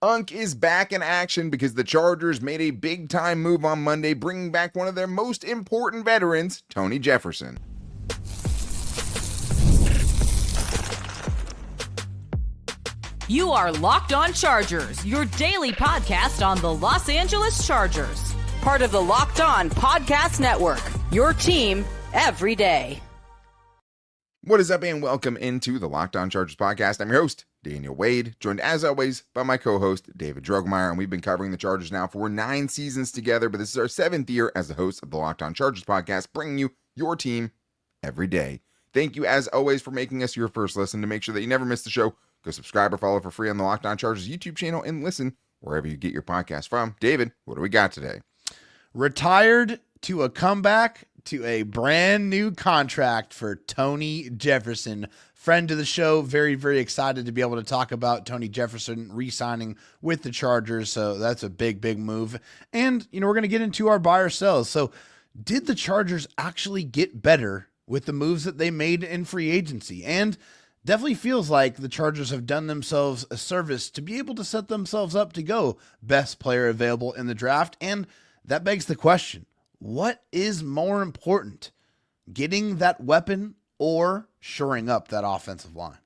Unk is back in action because the Chargers made a big-time move on Monday, bringing back one of their most important veterans, Tony Jefferson. You are Locked On Chargers, your daily podcast on the Los Angeles Chargers. Part of the Locked On Podcast Network, your team every day. What is up, and welcome into the Locked On Chargers podcast. I'm your host, Daniel Wade, joined as always by my co-host, David Droegemeier, and we've been covering the Chargers now for 9 seasons together, but this is our 7th year as the host of the Locked On Chargers podcast, bringing you your team every day. Thank you, as always, for making us your first listen. To make sure that you never miss the show, go subscribe or follow for free on the Locked On Chargers YouTube channel and listen wherever you get your podcast from. David, what do we got today? Retired to a comeback to a brand new contract for Tony Jefferson. Friend of the show, very, very excited to be able to talk about Tony Jefferson re-signing with the Chargers. So that's a big, big move. And, we're going to get into our buy or sells. So did the Chargers actually get better with the moves that they made in free agency? And definitely feels like the Chargers have done themselves a service to be able to set themselves up to go best player available in the draft. And that begs the question, what is more important, getting that weapon or shoring up that offensive line?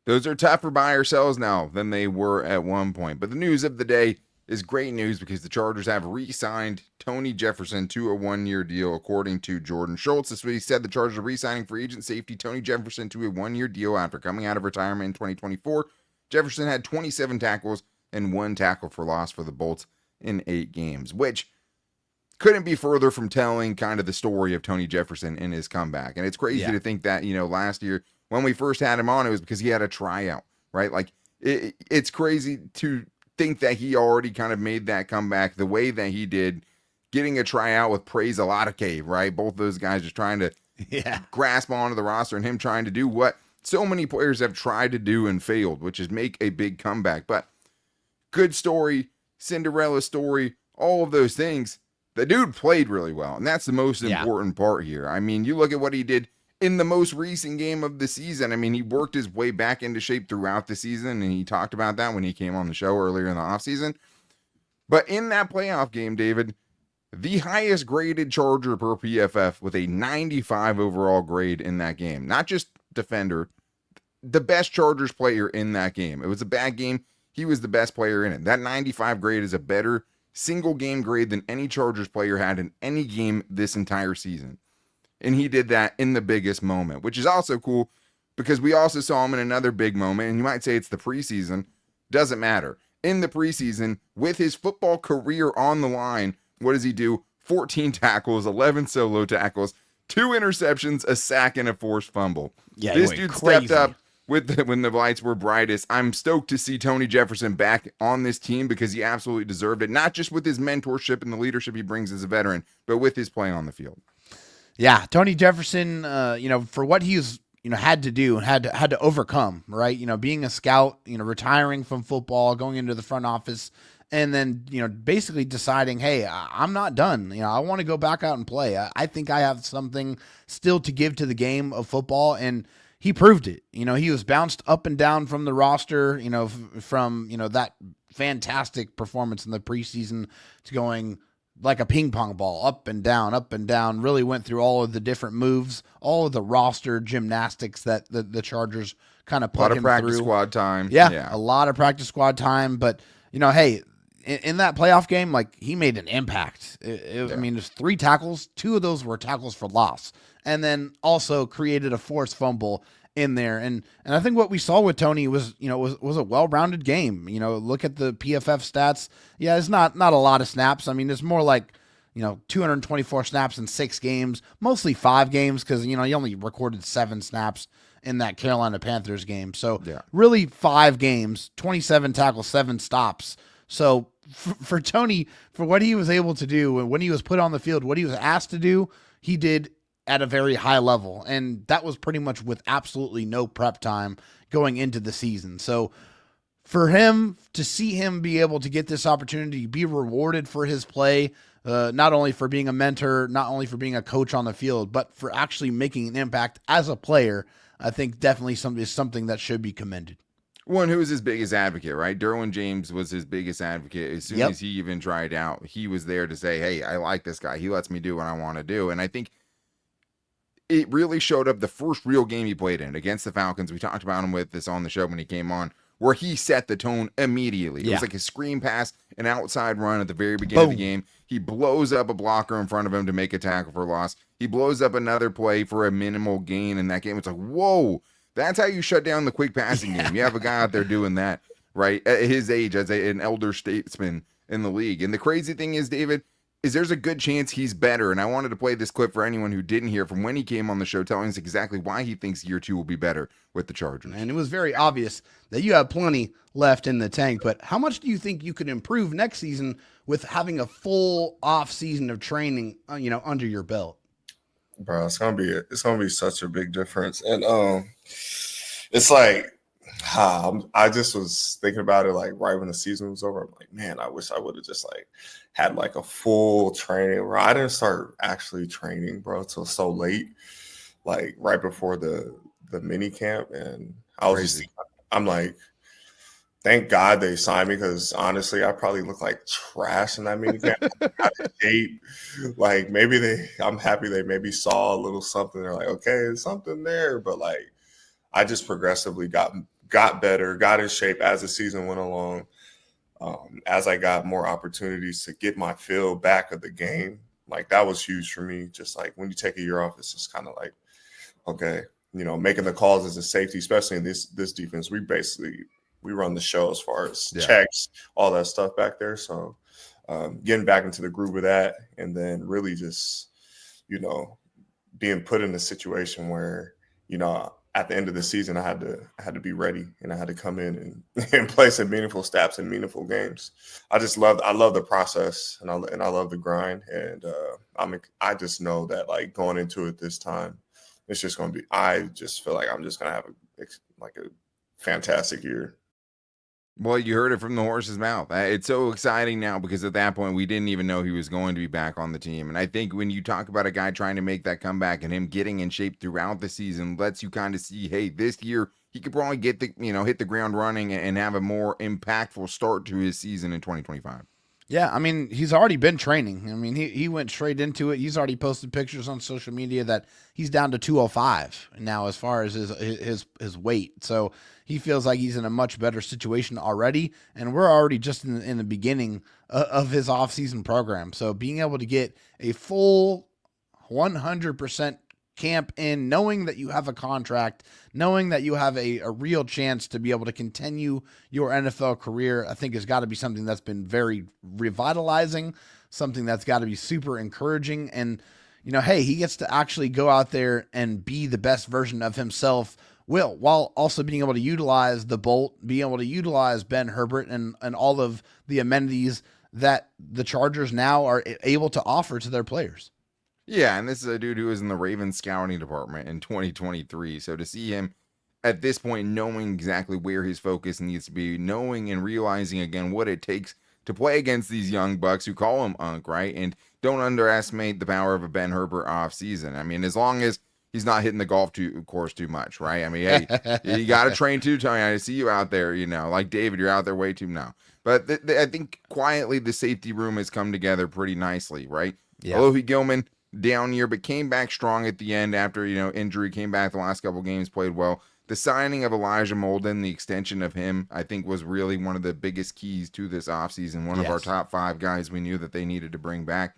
Those are tougher buy or sells now than they were at one point. But the news of the day is great news because the Chargers have re-signed Tony Jefferson to a 1-year deal, according to Jordan Schultz. This week, he said the Chargers are re-signing free agent safety Tony Jefferson to a 1-year deal after coming out of retirement in 2024. Jefferson had 27 tackles and 1 tackle for loss for the Bolts in 8 games, which couldn't be further from telling kind of the story of Tony Jefferson in his comeback. And it's crazy to think that, last year when we first had him on, it was because he had a tryout, right? Like it's crazy to think that he already kind of made that comeback the way that he did, getting a tryout with Praise Cave, right? Both those guys just trying to grasp onto the roster and him trying to do what so many players have tried to do and failed, which is make a big comeback. But good story, Cinderella story, all of those things. The dude played really well, and that's the most important part here. I mean, you look at what he did in the most recent game of the season. I mean, he worked his way back into shape throughout the season, and he talked about that when he came on the show earlier in the offseason. But in that playoff game, David, the highest graded Charger per PFF with a 95 overall grade in that game. Not just defender, the best Chargers player in that game. It was a bad game. He was the best player in it. That 95 grade is a better single game grade than any Chargers player had in any game this entire season. And he did that in the biggest moment, which is also cool because we also saw him in another big moment. And you might say it's the preseason. Doesn't matter. In the preseason, with his football career on the line, what does he do? 14 tackles, 11 solo tackles, 2 interceptions, a sack, and a forced fumble. Yeah, this dude stepped up when the lights were brightest. I'm stoked to see Tony Jefferson back on this team because he absolutely deserved it, not just with his mentorship and the leadership he brings as a veteran, but with his play on the field. Yeah, Tony Jefferson, for what he's had to do and had to overcome, right? Being a scout, retiring from football, going into the front office, and then basically deciding, hey, I'm not done. I want to go back out and play. I think I have something still to give to the game of football, and he proved it. He was bounced up and down from the roster, from that fantastic performance in the preseason to going like a ping pong ball, up and down, really went through all of the different moves, all of the roster gymnastics that the Chargers kind of put him through. A lot of practice squad time. Yeah, a lot of practice squad time. But, hey, in that playoff game, like, he made an impact. I mean, there's 3 tackles. 2 of those were tackles for loss. And then also created a forced fumble in there. And I think what we saw with Tony was a well-rounded game. Look at the PFF stats. Yeah, it's not a lot of snaps. I mean, it's more like, 224 snaps in 6 games, mostly 5 games because, he only recorded 7 snaps in that Carolina Panthers game. So really 5 games, 27 tackles, 7 stops. So for Tony, for what he was able to do when he was put on the field, what he was asked to do, he did at a very high level. And that was pretty much with absolutely no prep time going into the season. So for him to see him be able to get this opportunity, be rewarded for his play, not only for being a mentor, not only for being a coach on the field, but for actually making an impact as a player, I think definitely is something that should be commended. one who was his biggest advocate, right? Derwin James was his biggest advocate. As soon as he even tried out, he was there to say, hey, I like this guy. He lets me do what I want to do. And I think it really showed up the first real game he played in against the Falcons. We talked about him with this on the show when he came on, where he set the tone immediately. It was like a screen pass, an outside run at the very beginning of the game. He blows up a blocker in front of him to make a tackle for loss. He blows up another play for a minimal gain in that game. It's like, whoa, that's how you shut down the quick passing game. You have a guy out there doing that, right, at his age as an elder statesman in the league. And the crazy thing is, David, is there's a good chance he's better. And I wanted to play this clip for anyone who didn't hear from when he came on the show, telling us exactly why he thinks year 2 will be better with the Chargers. And it was very obvious that you have plenty left in the tank, but how much do you think you could improve next season with having a full off season of training, under your belt? Bro, it's gonna be such a big difference. And it's like, I just was thinking about it like right when the season was over. I'm like, man, I wish I would have just like had like a full training, bro. I didn't start actually training, bro, till so late, like right before the mini camp. And I was I'm like, thank God they signed me, because honestly, I probably look like trash in that mini camp. Out of shape. Like I'm happy they maybe saw a little something. They're like, okay, there's something there. But like, I just progressively got better, got in shape as the season went along. As I got more opportunities to get my feel back of the game, like that was huge for me. Just like when you take a year off, it's just kind of like, okay, making the calls as a safety, especially in this defense, we run the show as far as checks, all that stuff back there. So getting back into the groove of that, and then really just, being put in a situation where, at the end of the season, I had to be ready, and I had to come in and play some meaningful snaps and meaningful games. I love the process, and I love the grind, and I just know that like going into it this time, it's just going to be. I just feel like I'm just going to have a fantastic year. Well, you heard it from the horse's mouth. It's so exciting now because at that point, we didn't even know he was going to be back on the team. And I think when you talk about a guy trying to make that comeback and him getting in shape throughout the season, lets you kind of see, hey, this year he could probably get hit the ground running and have a more impactful start to his season in 2025. Yeah, I mean, he's already been training. I mean, he went straight into it. He's already posted pictures on social media that he's down to 205 now as far as his weight. So he feels like he's in a much better situation already, and we're already just in the beginning of his offseason program. So being able to get a full 100% camp in, knowing that you have a contract, knowing that you have a real chance to be able to continue your NFL career, I think has got to be something that's been very revitalizing, something that's got to be super encouraging. And, hey, he gets to actually go out there and be the best version of himself, while also being able to utilize the Bolt, being able to utilize Ben Herbert and all of the amenities that the Chargers now are able to offer to their players. Yeah, and this is a dude who was in the Ravens scouting department in 2023. So to see him at this point, knowing exactly where his focus needs to be, knowing and realizing again what it takes to play against these young bucks who call him Unc, right? And don't underestimate the power of a Ben Herbert off season. I mean, as long as he's not hitting the golf course too much, right? I mean, hey, you got to train too, Tony. I see you out there, like David, you're out there way too now. But I think quietly the safety room has come together pretty nicely, right? Yeah. Alohi Gilman, down year, but came back strong at the end after, injury, came back the last couple games, played well. The signing of Elijah Molden, the extension of him, I think was really one of the biggest keys to this offseason. One of our top 5 guys we knew that they needed to bring back.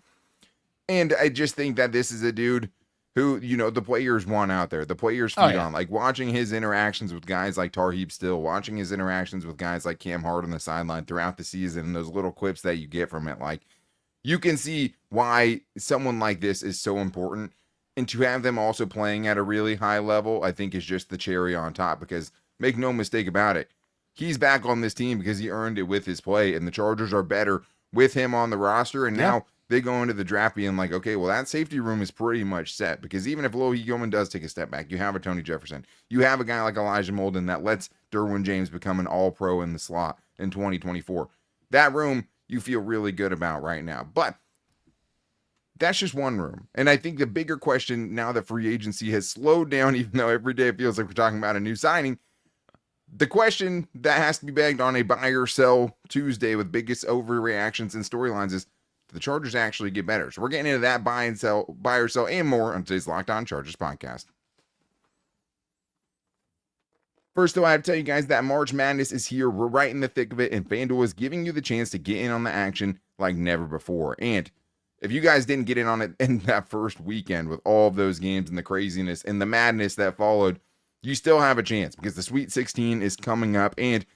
And I just think that this is a dude who, the players want out there. The players feed on. Like watching his interactions with guys like Tarheeb Still, watching his interactions with guys like Cam Hart on the sideline throughout the season, and those little clips that you get from it, like, you can see why someone like this is so important. And to have them also playing at a really high level, I think is just the cherry on top, because make no mistake about it, he's back on this team because he earned it with his play, and the Chargers are better with him on the roster. And now they go into the draft being like, okay, well, that safety room is pretty much set, because even if Alohi Gilman does take a step back, you have a Tony Jefferson. You have a guy like Elijah Molden that lets Derwin James become an all-pro in the slot in 2024. That room you feel really good about right now. But that's just one room. And I think the bigger question now that free agency has slowed down, even though every day it feels like we're talking about a new signing, The question that has to be begged on a buy or sell Tuesday with biggest overreactions and storylines is, do the Chargers actually get better? So we're getting into that buy or sell, and more on today's Locked On Chargers podcast. First, though, I have to tell you guys that March Madness is here. We're right in the thick of it, and FanDuel is giving you the chance to get in on the action like never before. And if you guys didn't get in on it in that first weekend with all of those games and the craziness and the madness that followed, you still have a chance because the Sweet 16 is coming up and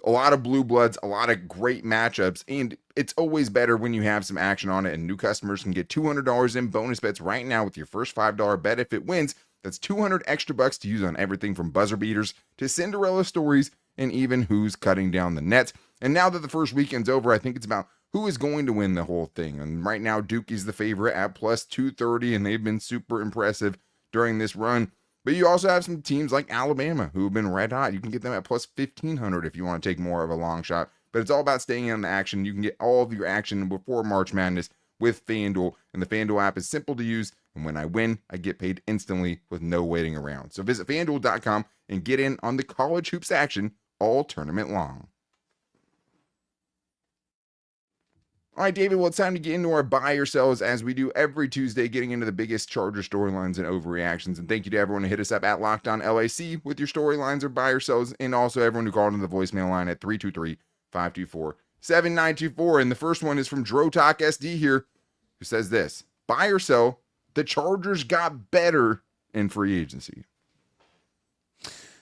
a lot of blue bloods, a lot of great matchups, and it's always better when you have some action on it. And new customers can get $200 in bonus bets right now with your first $5 bet if it wins. That's 200 extra bucks to use on everything from buzzer beaters to Cinderella stories and even who's cutting down the nets. And now that the first weekend's over, I think it's about who is going to win the whole thing. And right now, Duke is the favorite at plus 230, and they've been super impressive during this run. But you also have some teams like Alabama who have been red hot. You can get them at plus 1,500 if you want to take more of a long shot. But it's all about staying in the action. You can get all of your action before March Madness with FanDuel. And the FanDuel app is simple to use. And when I win, I get paid instantly with no waiting around. So visit FanDuel.com and get in on the college hoops action all tournament long. All right, David, well, it's time to get into our buy or sells as we do every Tuesday, getting into the biggest Charger storylines and overreactions. And thank you to everyone who hit us up at Locked On LAC with your storylines or buy or sells, and also everyone who called into the voicemail line at 323-524-7924. And the first one is from Drotalk SD here, who says this: buy or sell, the Chargers got better in free agency.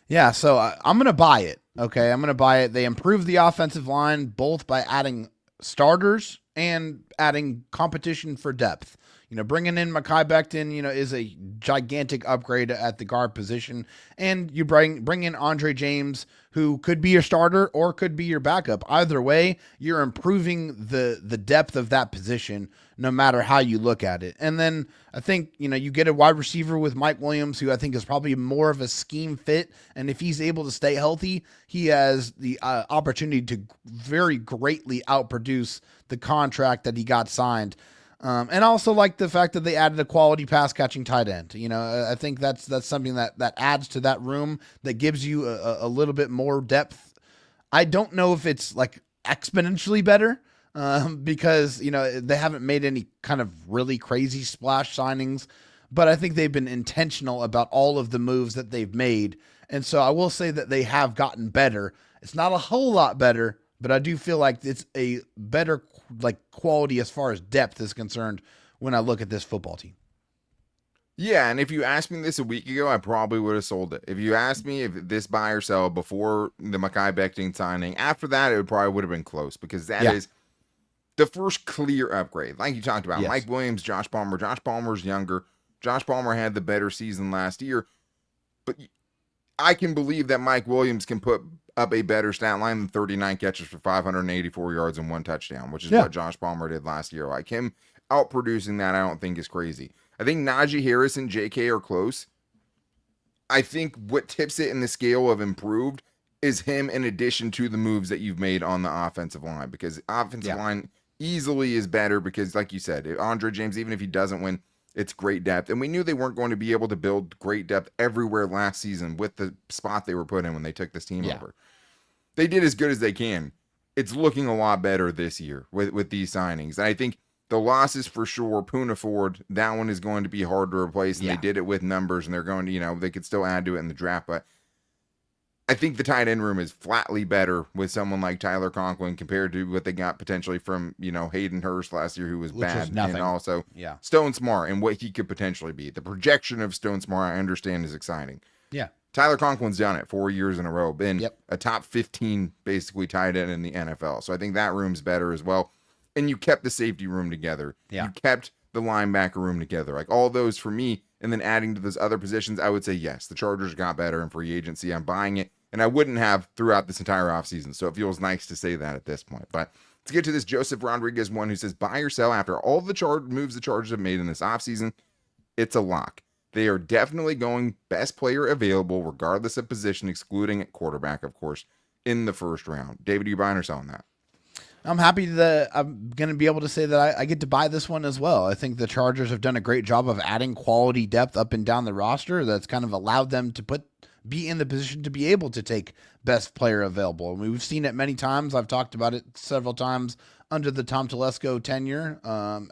Yeah, so I'm going to buy it. Okay, I'm going to buy it. They improved the offensive line both by adding starters and adding competition for depth. You know, bringing in Mekhi Beckton, you know, is a gigantic upgrade at the guard position. And you bring in Andre James, who could be your starter or could be your backup. Either way, you're improving the depth of that position, no matter how you look at it. And then I think, you know, you get a wide receiver with Mike Williams, who I think is probably more of a scheme fit. And if he's able to stay healthy, he has the opportunity to very greatly outproduce the contract that he got signed. And also like the fact that they added a quality pass catching tight end. You know, I think that's something that adds to that room, that gives you a little bit more depth. I don't know if it's like exponentially better, because, you know, they haven't made any kind of really crazy splash signings, but I think they've been intentional about all of the moves that they've made. And so I will say that they have gotten better. It's not a whole lot better, but I do feel like it's a better like quality as far as depth is concerned when I look at this football team. Yeah, and if you asked me this a week ago, I probably would have sold it. If you asked me if this buy or sell before the Mekhi Beckton signing, after that, it probably would have been close, because that is the first clear upgrade. Like you talked about, Mike Williams, Josh Palmer. Josh Palmer's younger. Josh Palmer had the better season last year, but I can believe that Mike Williams can put up a better stat line than 39 catches for 584 yards and 1 touchdown, which is what Josh Palmer did last year. Like, him outproducing that, I don't think is crazy. I think Najee Harris and JK are close. I think what tips it in the scale of improved is him in addition to the moves that you've made on the offensive line, because the offensive line easily is better because, like you said, Andre James, even if he doesn't win, it's great depth. And we knew they weren't going to be able to build great depth everywhere last season with the spot they were put in when they took this team over. They did as good as they can. It's looking a lot better this year with these signings. And I think the losses for sure, Poona Ford, that one is going to be hard to replace. And they did it with numbers, and they're going to, you know, they could still add to it in the draft. But I think the tight end room is flatly better with someone like Tyler Conklin compared to what they got potentially from, you know, Hayden Hurst last year, who was bad. And also Stone Smart and what he could potentially be. The projection of Stone Smart, I understand, is exciting. Yeah. Tyler Conklin's done it 4 years in a row, been a top 15 basically tight end in the NFL. So I think that room's better as well. And you kept the safety room together. You kept the linebacker room together. Like, all those for me, and then adding to those other positions, I would say yes, the Chargers got better in free agency. I'm buying it, and I wouldn't have throughout this entire offseason. So it feels nice to say that at this point. But let's get to this Joseph Rodriguez one, who says, buy or sell after all the moves the Chargers have made in this offseason. It's a lock. They are definitely going best player available, regardless of position, excluding at quarterback, of course, in the first round. David, are you buying or selling that? I'm happy that I'm going to be able to say that I get to buy this one as well. I think the Chargers have done a great job of adding quality depth up and down the roster. That's kind of allowed them to put be in the position to be able to take best player available. And we've seen it many times. I've talked about it several times under the Tom Telesco tenure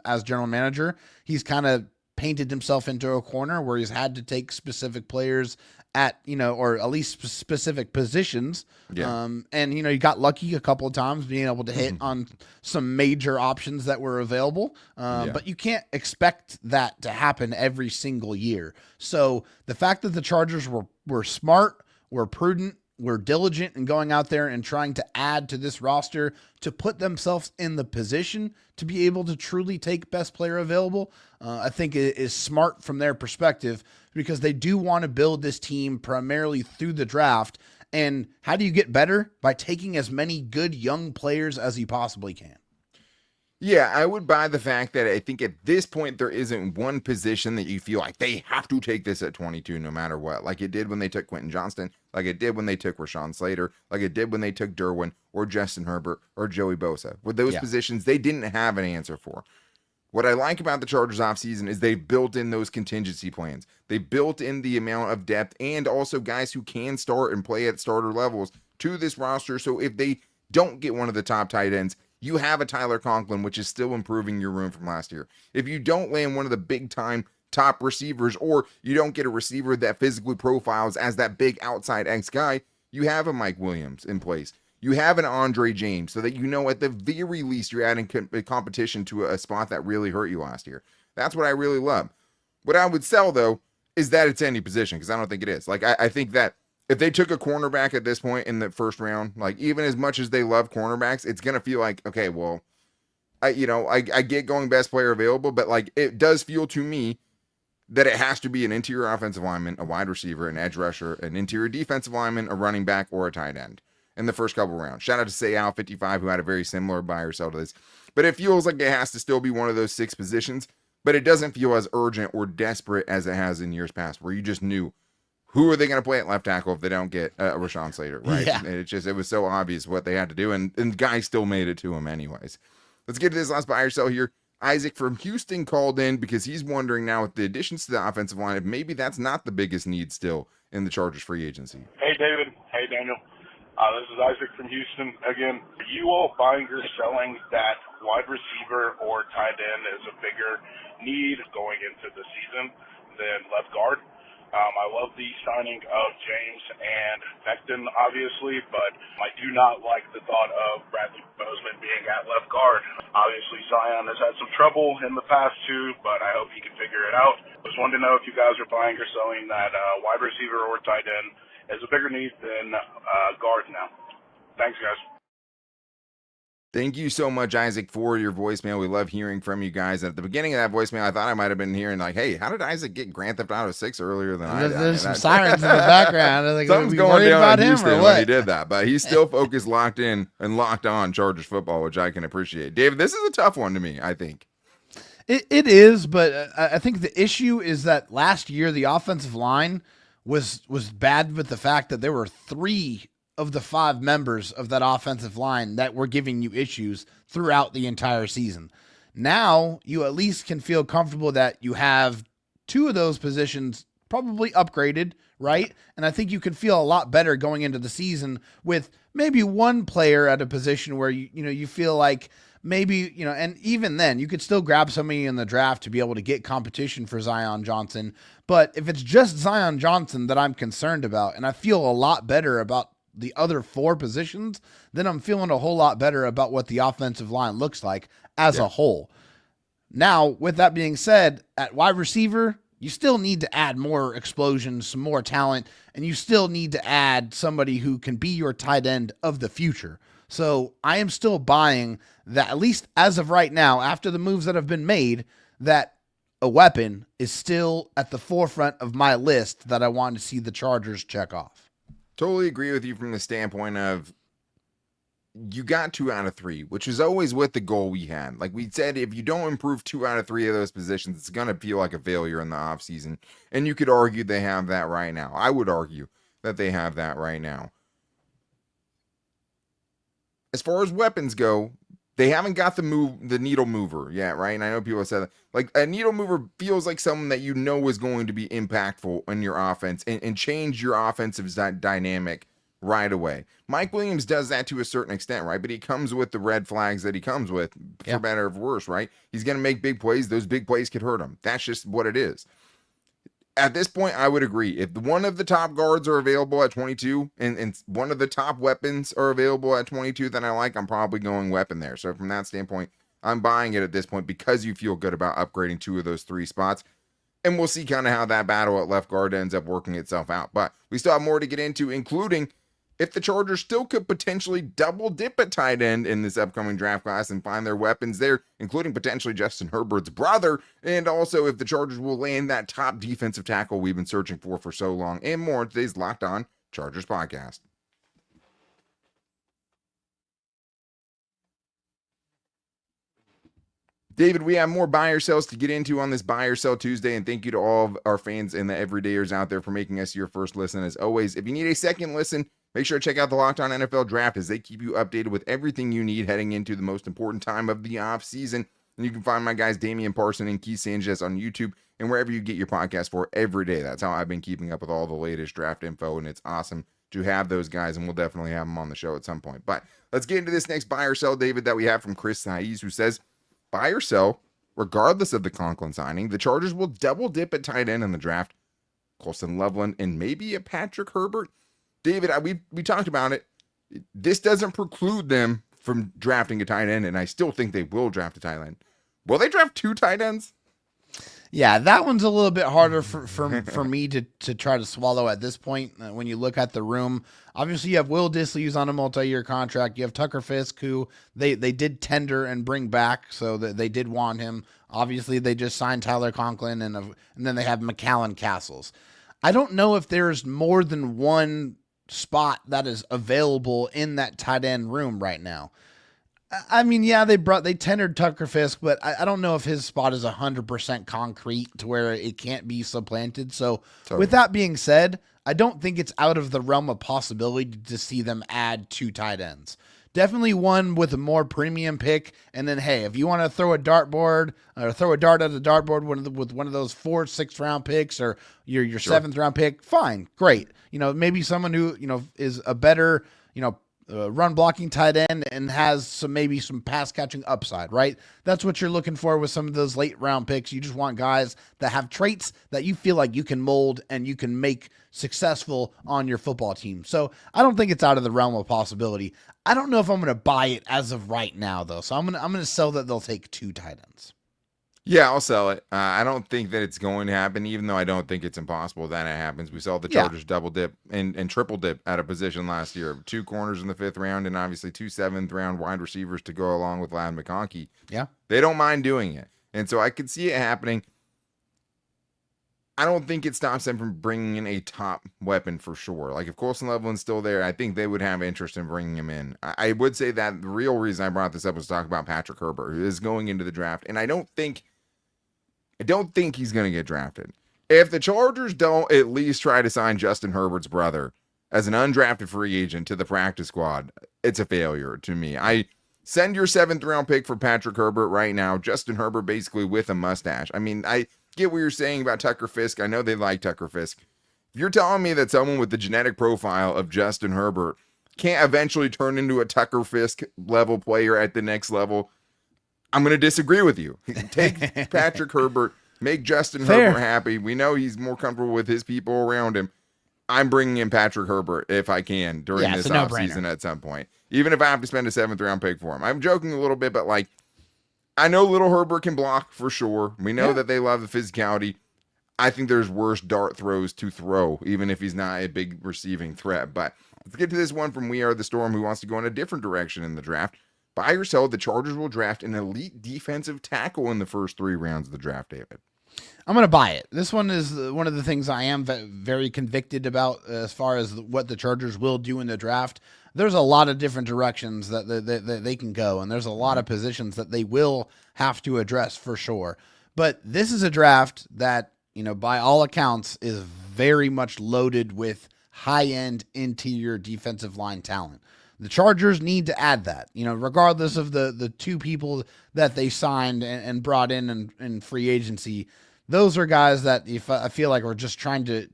as general manager. He's kind of painted himself into a corner where he's had to take specific players at, or at least specific positions. Yeah. And, he got lucky a couple of times being able to hit on some major options that were available. But you can't expect that to happen every single year. So the fact that the Chargers were smart, were prudent, were diligent in going out there and trying to add to this roster to put themselves in the position to be able to truly take best player available, I think it is smart from their perspective, because they do want to build this team primarily through the draft. And how do you get better? By taking as many good young players as you possibly can. Yeah, I would buy the fact that I think at this point there isn't one position that you feel like they have to take this at 22 no matter what. Like it did when they took Quentin Johnston, like it did when they took Rashawn Slater, like it did when they took Derwin or Justin Herbert or Joey Bosa. With those positions, they didn't have an answer for. What I like about the Chargers offseason is they've built in those contingency plans. They built in the amount of depth and also guys who can start and play at starter levels to this roster. So if they don't get one of the top tight ends, you have a Tyler Conklin, which is still improving your room from last year. If you don't land one of the big-time top receivers, or you don't get a receiver that physically profiles as that big outside X guy, you have a Mike Williams in place. You have an Andre James, so that at the very least you're adding competition to a spot that really hurt you last year. That's what I really love. What I would sell, though, is that it's any position, because I don't think it is. Like, I think that if they took a cornerback at this point in the first round, like even as much as they love cornerbacks, it's going to feel like, okay, well, I get going best player available, but like it does feel to me that it has to be an interior offensive lineman, a wide receiver, an edge rusher, an interior defensive lineman, a running back, or a tight end in the first couple rounds. Shout out to Sayal55, who had a very similar buy or sell to this. But it feels like it has to still be one of those 6 positions, but it doesn't feel as urgent or desperate as it has in years past, where you just knew, who are they going to play at left tackle if they don't get Rashawn Slater, right? Yeah. It was so obvious what they had to do, and the guy still made it to him anyways. Let's get to this last buy or sell here. Isaac from Houston called in because he's wondering now, with the additions to the offensive line, if maybe that's not the biggest need still in the Chargers free agency. Hey, David. Hey, Daniel. This is Isaac from Houston. Again, are you all buying or selling that wide receiver or tight end is a bigger need going into the season than left guard? I love the signing of James and Beckton, obviously, but I do not like the thought of Bradley Bozeman being at left guard. Obviously, Zion has had some trouble in the past, too, but I hope he can figure it out. Just wanted to know if you guys are buying or selling that wide receiver or tight end is a bigger need than guard now. Thanks, guys. Thank you so much, Isaac, for your voicemail. We love hearing from you guys. At the beginning of that voicemail, I thought I might have been hearing like, hey, how did Isaac get Grand Theft Auto 6 earlier than I did? There's some sirens in the background. Like, something's going down about in him Houston or when what? he did that, but he's still focused, locked in, and locked on Chargers football, which I can appreciate. David, this is a tough one to me, I think. It is, but I think the issue is that last year the offensive line was bad with the fact that there were 3 of the 5 members of that offensive line that were giving you issues throughout the entire season. Now you at least can feel comfortable that you have 2 of those positions probably upgraded, right? And I think you can feel a lot better going into the season with maybe one player at a position where you feel like maybe, and even then you could still grab somebody in the draft to be able to get competition for Zion Johnson. But if it's just Zion Johnson that I'm concerned about, and I feel a lot better about the other 4 positions, then I'm feeling a whole lot better about what the offensive line looks like as a whole. Now, with that being said, at wide receiver, you still need to add more explosion, some more talent, and you still need to add somebody who can be your tight end of the future. So I am still buying that, at least as of right now, after the moves that have been made, that a weapon is still at the forefront of my list that I want to see the Chargers check off. Totally agree with you from the standpoint of you got 2 out of 3, which is always what the goal we had. Like we said, if you don't improve 2 out of 3 of those positions, it's going to feel like a failure in the offseason. And you could argue they have that right now. I would argue that they have that right now. As far as weapons go, They haven't got the needle mover yet, right? And I know people have said that. Like, a needle mover feels like someone that you know is going to be impactful in your offense and change your offensive dynamic right away. Mike Williams does that to a certain extent, right? But he comes with the red flags that he comes with, for better or worse, right? He's going to make big plays. Those big plays could hurt him. That's just what it is. At this point, I would agree. If one of the top guards are available at 22 and one of the top weapons are available at 22 that I like, I'm probably going weapon there. So from that standpoint, I'm buying it at this point because you feel good about upgrading 2 of those 3 spots. And we'll see kind of how that battle at left guard ends up working itself out. But we still have more to get into, including if the Chargers still could potentially double dip at tight end in this upcoming draft class and find their weapons there, including potentially Justin Herbert's brother, and also if the Chargers will land that top defensive tackle we've been searching for so long, and more in today's Locked On Chargers podcast. David, we have more buy or sells to get into on this Buy or Sell Tuesday, and thank you to all of our fans and the everydayers out there for making us your first listen. As always, if you need a second listen, make sure to check out the Locked On NFL Draft as they keep you updated with everything you need heading into the most important time of the offseason. And you can find my guys Damian Parson and Keith Sanchez on YouTube and wherever you get your podcast for every day. That's how I've been keeping up with all the latest draft info, and it's awesome to have those guys, and we'll definitely have them on the show at some point. But let's get into this next buy or sell, David, that we have from Chris Saiz, who says, buy or sell, regardless of the Conklin signing, the Chargers will double dip at tight end in the draft. Colson Loveland and maybe a Patrick Herbert. David, we talked about it. This doesn't preclude them from drafting a tight end, and I still think they will draft a tight end. Will they draft 2 tight ends? Yeah, that one's a little bit harder for me to try to swallow at this point. When you look at the room, obviously you have Will Dissly, who's on a multi-year contract. You have Tucker Fisk, who they did tender and bring back, so that they did want him. Obviously, they just signed Tyler Conklin, and then they have McAllen Castles. I don't know if there's more than one spot that is available in that tight end room right now. I mean, yeah, they tendered Tucker Fisk, but I don't know if his spot is 100% concrete to where it can't be supplanted. So With that being said, I don't think it's out of the realm of possibility to see them add 2 tight ends. Definitely one with a more premium pick. And then, hey, if you want to throw a dartboard or throw a dart at the dartboard with one of those 4th, 6th round picks or your 7th round pick, fine, great. Maybe someone who, is a better, run blocking tight end and has some pass catching upside, right? That's what you're looking for with some of those late round picks. You just want guys that have traits that you feel like you can mold and you can make successful on your football team. So I don't think it's out of the realm of possibility. I don't know if I'm going to buy it as of right now though. So I'm going to sell that they'll take 2 tight ends. Yeah, I'll sell it. I don't think that it's going to happen, even though I don't think it's impossible that it happens. We saw the Chargers double dip and triple dip at a position last year. 2 corners in the 5th round and obviously 2 7th round wide receivers to go along with Ladd McConkey. Yeah. They don't mind doing it. And so I could see it happening. I don't think it stops them from bringing in a top weapon for sure. Like if Colson Loveland's still there, I think they would have interest in bringing him in. I would say that the real reason I brought this up was to talk about Patrick Herbert, who is going into the draft. And I don't think he's going to get drafted. If the Chargers don't at least try to sign Justin Herbert's brother as an undrafted free agent to the practice squad, it's a failure to me. I send your 7th round pick for Patrick Herbert right now. Justin Herbert basically with a mustache. I mean, I get what you're saying about Tucker Fisk. I know they like Tucker Fisk. If you're telling me that someone with the genetic profile of Justin Herbert can't eventually turn into a Tucker Fisk level player at the next level, I'm going to disagree with you. Take Patrick Herbert, make Justin Herbert happy. We know he's more comfortable with his people around him. I'm bringing in Patrick Herbert if I can during this offseason at some point, even if I have to spend a 7th round pick for him. I'm joking a little bit, but like, I know little Herbert can block for sure. We know that they love the physicality. I think there's worse dart throws to throw, even if he's not a big receiving threat. But let's get to this one from We Are the Storm, who wants to go in a different direction in the draft. Buy or sell, the Chargers will draft an elite defensive tackle in the first 3 rounds of the draft, David. I'm going to buy it. This one is one of the things I am very convicted about as far as what the Chargers will do in the draft. There's a lot of different directions that they can go, and there's a lot of positions that they will have to address for sure. But this is a draft that, by all accounts, is very much loaded with high-end interior defensive line talent. The Chargers need to add that, regardless of the two people that they signed and brought in free agency. Those are guys that I feel like are just trying to,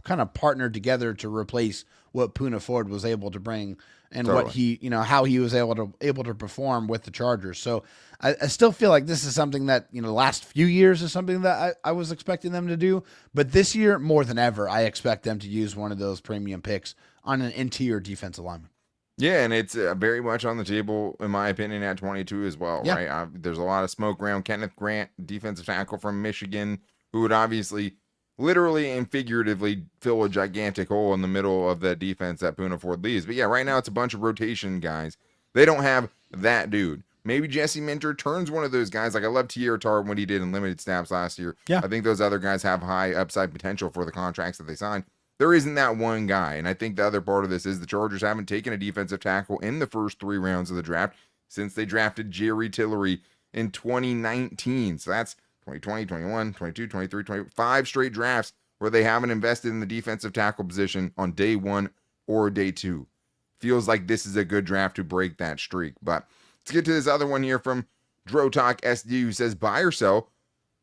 kind of partner together to replace what Poona Ford was able to bring and Totally. what he, how he was able to perform with the Chargers. So I still feel like this is something that, the last few years is something that I was expecting them to do. But this year, more than ever, I expect them to use one of those premium picks on an interior defensive lineman. Yeah, and it's very much on the table, in my opinion, at 22 as well, Yeah. right? There's a lot of smoke around Kenneth Grant, defensive tackle from Michigan, who would obviously literally and figuratively fill a gigantic hole in the middle of the defense that Poona Ford leaves. But yeah, right now it's a bunch of rotation guys. They don't have that dude. Maybe Jesse Minter turns one of those guys. Like I love Tier Tar when he did in limited snaps last year. Yeah. I think those other guys have high upside potential for the contracts that they signed. There isn't that one guy. And I think the other part of this is the Chargers haven't taken a defensive tackle in the first 3 rounds of the draft since they drafted Jerry Tillery in 2019. So that's 2020, 21, 22, 23, 25 straight drafts where they haven't invested in the defensive tackle position on day 1 or day 2. Feels like this is a good draft to break that streak. But let's get to this other one here from Drotalk SD, who says, buy or sell.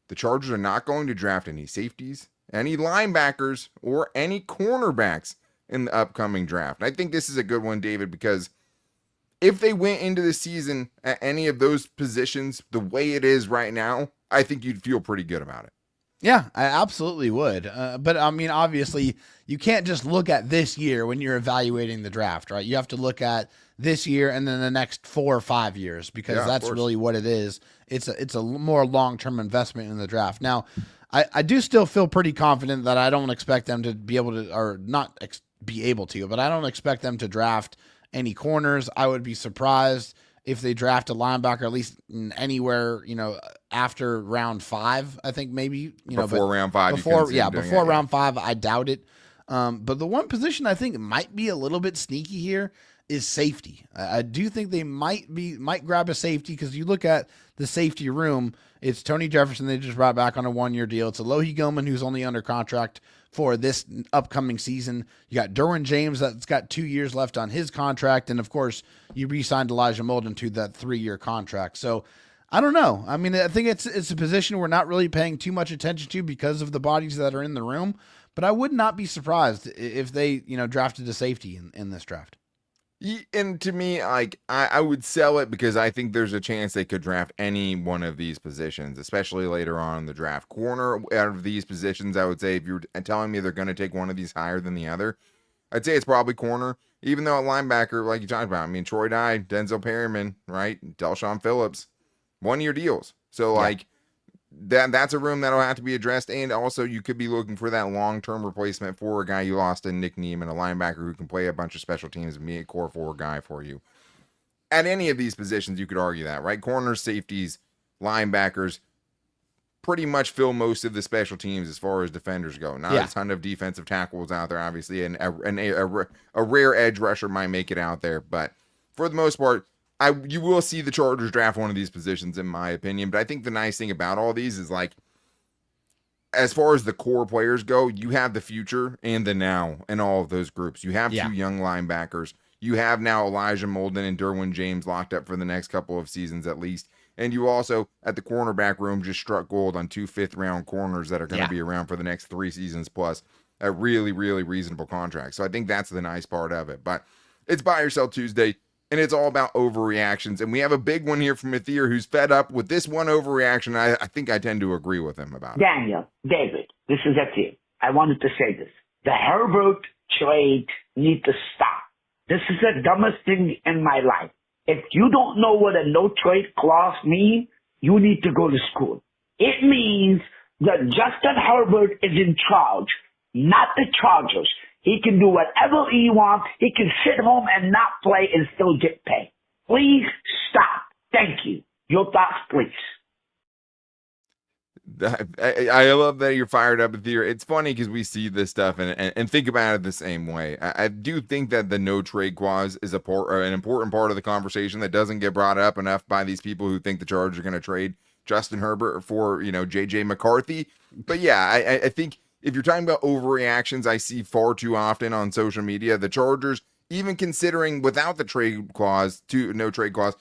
The Chargers are not going to draft any safeties, any linebackers, or any cornerbacks in the upcoming draft. And I think this is a good one, David, because if they went into the season at any of those positions the way it is right now, I think you'd feel pretty good about it. Yeah, I absolutely would. But I mean, obviously, you can't just look at this year when you're evaluating the draft, right? You have to look at this year and then the next 4 or 5 years, because that's really what it is. It's a more long-term investment in the draft. Now, I do still feel pretty confident that I don't expect them to be able to, or not be able to, but I don't expect them to draft any corners. I would be surprised if they draft a linebacker, at least anywhere, after round 5, I think maybe, Before round 5. Before round 5, I doubt it. But the one position I think might be a little bit sneaky here is safety. I do think they might grab a safety, because you look at the safety room, it's Tony Jefferson they just brought back on a 1-year deal. It's Alohi Gilman, who's only under contract for this upcoming season. You got Derwin James that's got 2 years left on his contract, and of course you re-signed Elijah Molden to that 3-year contract. So I don't know. I mean, I think it's a position we're not really paying too much attention to because of the bodies that are in the room, but I would not be surprised if they drafted a safety in this draft. And to me, like, I would sell it, because I think there's a chance they could draft any one of these positions, especially later on in the draft. Corner, out of these positions, I would say, if you're telling me they're going to take one of these higher than the other, I'd say it's probably corner. Even though a linebacker, like you talked about, I mean, Troy Dye, Denzel Perryman, right? Delshon Phillips, 1-year deals. So, like, that's a room that'll have to be addressed. And also, you could be looking for that long-term replacement for a guy you lost in Nick Neiman, a linebacker who can play a bunch of special teams and be a core 4 guy for you. At any of these positions, you could argue that, right? Corners, safeties, linebackers pretty much fill most of the special teams as far as defenders go. Not a ton of defensive tackles out there, obviously, and a rare edge rusher might make it out there. But for the most part, you will see the Chargers draft one of these positions, in my opinion. But I think the nice thing about all these is, like, as far as the core players go, you have the future and the now in all of those groups. You have 2 young linebackers. You have now Elijah Molden and Derwin James locked up for the next couple of seasons at least. And you also, at the cornerback room, just struck gold on 2 5th-round corners that are going to be around for the next 3 seasons plus, a really, really reasonable contract. So I think that's the nice part of it. But it's Buy or Sell Tuesday, and it's all about overreactions. And we have a big one here from Athir, who's fed up with this one overreaction. I think I tend to agree with him about it. Daniel, David, this is Athir. I wanted to say this. The Herbert trade needs to stop. This is the dumbest thing in my life. If you don't know what a no-trade clause means, you need to go to school. It means that Justin Herbert is in charge, not the Chargers. He can do whatever he wants. He can sit home and not play and still get paid. Please stop. Thank you. Your thoughts, please. I love that you're fired up with here. It's funny because we see this stuff and think about it the same way. I do think that the no trade clause is an important part of the conversation that doesn't get brought up enough by these people who think the Chargers are going to trade Justin Herbert for, JJ McCarthy. But yeah, I think if you're talking about overreactions, I see far too often on social media, the Chargers even considering without the no trade clause,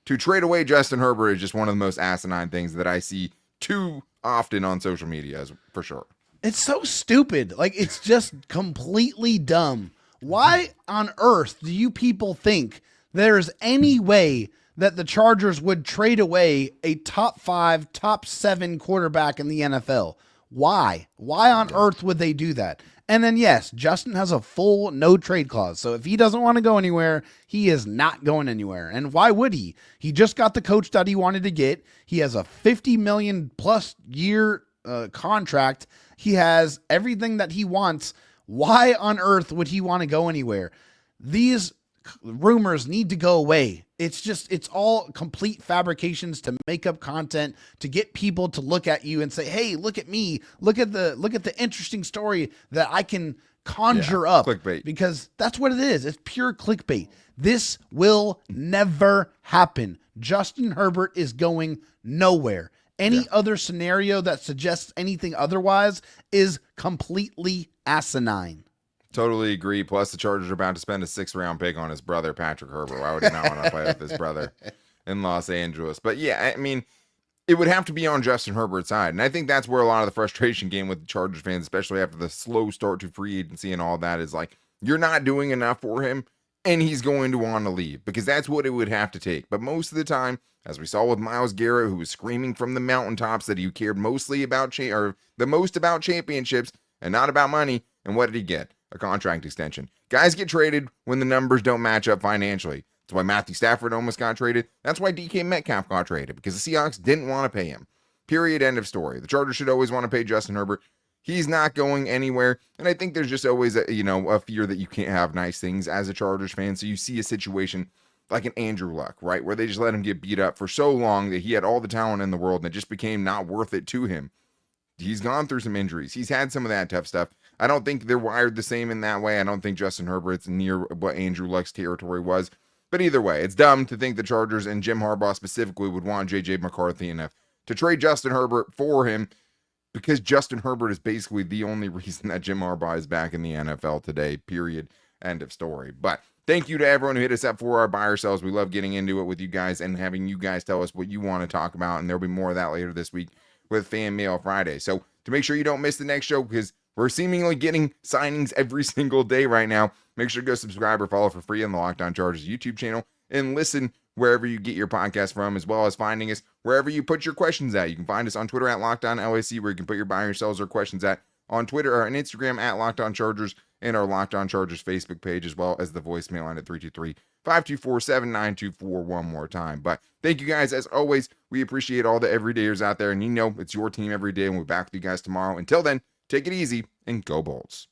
to trade away Justin Herbert is just one of the most asinine things that I see too often on social media, for sure. It's so stupid. Like, it's just completely dumb. Why on earth do you people think there's any way that the Chargers would trade away a top 5, top 7 quarterback in the NFL? Why? Why on earth would they do that? And then, yes, Justin has a full no trade clause. So if he doesn't want to go anywhere, he is not going anywhere. And why would he? He just got the coach that he wanted to get. He has a $50 million plus year contract. He has everything that he wants. Why on earth would he want to go anywhere? These rumors need to go away. It's all complete fabrications to make up content, to get people to look at you and say, hey, look at me. Look at the interesting story that I can conjure up. Clickbait. Because that's what it is. It's pure clickbait. This will never happen. Justin Herbert is going nowhere. Any other scenario that suggests anything otherwise is completely asinine. Totally agree. Plus, the Chargers are about to spend a 6th-round pick on his brother, Patrick Herbert. Why would he not want to play with his brother in Los Angeles? But yeah, I mean, it would have to be on Justin Herbert's side. And I think that's where a lot of the frustration came with the Chargers fans, especially after the slow start to free agency and all that, is like, you're not doing enough for him, and he's going to want to leave, because that's what it would have to take. But most of the time, as we saw with Myles Garrett, who was screaming from the mountaintops that he cared mostly about the most about championships and not about money, and what did he get? A contract extension. Guys get traded when the numbers don't match up financially. That's why Matthew Stafford almost got traded. That's why DK Metcalf got traded, because the Seahawks didn't want to pay him. Period. End of story. The Chargers should always want to pay Justin Herbert. He's not going anywhere. And I think there's just always a fear that you can't have nice things as a Chargers fan. So you see a situation like an Andrew Luck, right, where they just let him get beat up for so long that he had all the talent in the world and it just became not worth it to him. He's gone through some injuries. He's had some of that tough stuff. I don't think they're wired the same in that way. I don't think Justin Herbert's near what Andrew Luck's territory was. But either way, it's dumb to think the Chargers and Jim Harbaugh specifically would want J.J. McCarthy enough to trade Justin Herbert for him, because Justin Herbert is basically the only reason that Jim Harbaugh is back in the NFL today, period. End of story. But thank you to everyone who hit us up for our buy or sells. We love getting into it with you guys and having you guys tell us what you want to talk about. And there'll be more of that later this week with Fan Mail Friday. So to make sure you don't miss the next show, because we're seemingly getting signings every single day right now, make sure to go subscribe or follow for free on the Locked On Chargers YouTube channel and listen wherever you get your podcast from, as well as finding us wherever you put your questions at. You can find us on Twitter at Locked On LAC, where you can put your buy or sells or questions at, on Twitter or on Instagram at Locked On Chargers, and our Locked On Chargers Facebook page, as well as the voicemail line at 323-524-7924 one more time. But thank you guys. As always, we appreciate all the everydayers out there, and you know it's your team every day, and we'll be back with you guys tomorrow. Until then, take it easy and go Bolts.